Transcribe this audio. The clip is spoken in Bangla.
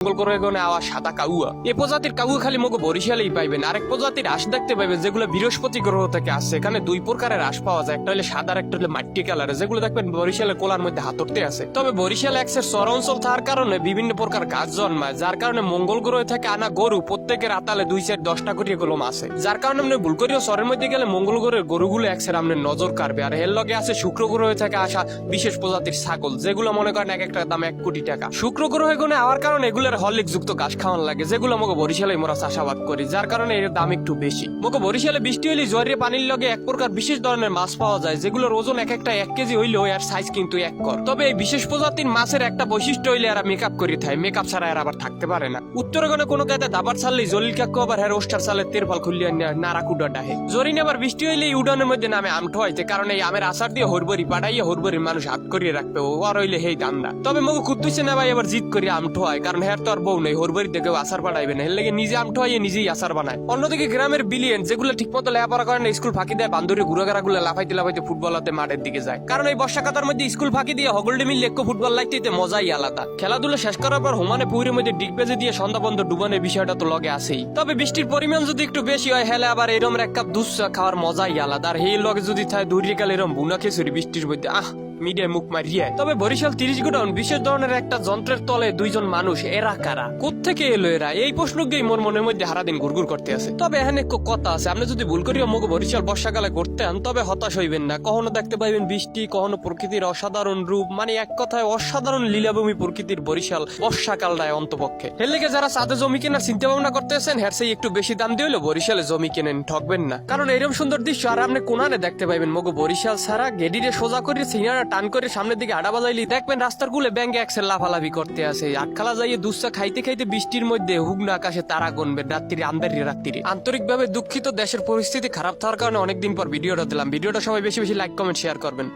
মঙ্গল গ্রহে গনে আওয়া সাদা কাউয়া। এই প্রজাতির কাউয়া খালি মগো বরিশালেই পাইবেন। আরেক প্রজাতির হাঁস দেখতে পাইবেন যেগুলো বৃহস্পতি গ্রহ থেকে আসছে। এখানে দুই প্রকারের হাঁস পাওয়া যায়, একটা হলে সাদা একটা হলে মাটি কালারের, যেগুলো দেখবেন বরিশালের কোলার মধ্যে হাতড়তে আছে। তবে বরিশাল এক্সের চর অঞ্চল থাকার কারণে বিভিন্ন প্রকার গাছ জন্মায়, যার কারণে মঙ্গল গ্রহ থেকে আনা গরু প্রত্যেকের আতালে 2-4-10টা করে কলম আছে। যার কারণে আপনি ভুল করিও চরের মধ্যে গেলে মঙ্গল গ্রহের গরুগুলো এক্সের আপনার নজর কাড়বে। আর এর লগে আছে শুক্র গ্রহ থেকে আসা বিশেষ প্রজাতির ছাগল, যেগুলো মনে করেন এক একটা দাম 1 কোটি টাকা। শুক্র গ্রহে গুণে আওয়ার কারণে এগুলোর হরলিক্স যুক্ত ঘাস খাওয়ান লাগে, যেগুলো আমাকে বরিশালে মোরা চাষাবাদ করি, যার কারণে এর দাম একটু বেশি। মোকে বরিশালে বৃষ্টি হলে জোয়ারের পানির লগে এক প্রকার বিশেষ ধরনের মাছ পাওয়া যায়, যেগুলোর ওজন এক একটা 1 কেজি হইলেও এর সাইজ কিন্তু 1 কর। তবে এই বিশেষ প্রজাতির মাছের একটা বৈশিষ্ট্য হইলে এরা মেকআপ করে থাকে, মেকআপ ছাড়া এরা আবার থাকতে পারে না। উত্তরগণে কোনো কায়দা দাবার ছাড়লেই জলিল কাকু আবার হের ওস্টার চালে তেরফাল খুলিয়া নারাকুডা ডাহে। জরিন আবার বৃষ্টি হইলে এই উডানের মধ্যে নামে আমঠো হইতে, কারণ এই আমের আচার দিয়ে হরবরি পাঠাইয়া হরবরির মানুষ হাত করিয়ে রাখবে, ও আর হইলে হেই দামরা। তবে মগু কুদ্দুসে না ভাই আবার জিদ করিয়া আমঠো হয়, কারণ হের তো আর বউ নেই, হরবরি দেখে আচার বানাইবে না, এর লেগে নিজে আমঠো হইয়ে নিজেই আচার বানায়। অন্যদিকে গ্রামের বিলিয়ন যেগুলো ঠিক মতো লেখাপড়া করে না, স্কুল ফাঁকি দেয়, বান্ধবী ঘুরাঘাড়া গুলো লাফাইতে লাফাইতে ফুটবল হাতে মাঠের দিকে যায়। কারণ এই বর্ষাকাতার মধ্যে স্কুল ফাঁকি দিয়ে হগলডে মিললে একটু ফুটবল লাগতে মজাই আলাদা। খেলাধুলা শেষ করার পর হোমানে পুকুরের মধ্যে ডিগ বেজে দিয়ে সন্ধ্যা বন্ধ ডুবানোর বিষয়টা তো লগে আছেই। তবে বৃষ্টির পরিমাণ যদি একটু বেশি হয়, হেলে আবার এরম এক কাপ দুধ চা খাওয়ার মজাই আলাদা। আর এই লগে যদি থাকে দূরে গেলে এরম বুনা খেসুরি বৃষ্টির মধ্যে মিডিয়া মুখ মারিয়ে। তবে বরিশাল 30 গোডাউন বিশেষ ধরনের একটা যন্ত্রের তলে 2 জন মানুষ, এরা কারা, কোত্থেকে এলো এরা? এই প্রশ্নকেই মোর মনের মধ্যে সারাদিন ঘুরঘুর করতে আছে। তবে এখানে কথা আছে, আপনি যদি ভুল করিয়া মুখ বরিশাল বর্ষাকালে করতে আন, তবে হতাশ হইবেন না। কখনো দেখতে পাইবেন বৃষ্টি, কখনো প্রকৃতির অসাধারণ রূপ, মানে এক কথায় অসাধারণ লীলাভূমি প্রকৃতির বরিশাল বর্ষাকালটায় অন্তপক্ষে। এর লেগে যারা সাদে জমি কেনার চিন্তা ভাবনা করতেছেন, হের সেই একটু বেশি দাম দিয়ে হলো বরিশালে জমি কেনেন, ঠকবেন না। কারণ এরকম সুন্দর দৃশ্য আর আপনি কোনারে দেখতে পাইবেন মগো বরিশাল ছাড়া। গেডিরে সোজা করে সিনারা টান করে সামনের দিকে আড়া বাজাইলি দেখবেন রাস্তার গুলে ব্যাঙ্গে একসের লাফালাফি করতে আছে। আটখালা যাইয়ে দুঃসা খাইতে খাইতে বৃষ্টির মধ্যে হুগনা আকাশে তারা গনবে রাত্রি আন্দারি রাত্রি। আন্তরিকভাবে দুঃখিত, দেশের পরিস্থিতি খারাপ থাকার কারণে অনেকদিন পর ভিডিওটা দিলাম। ভিডিওটা সবাই বেশি বেশি লাইক কমেন্ট শেয়ার করবেন।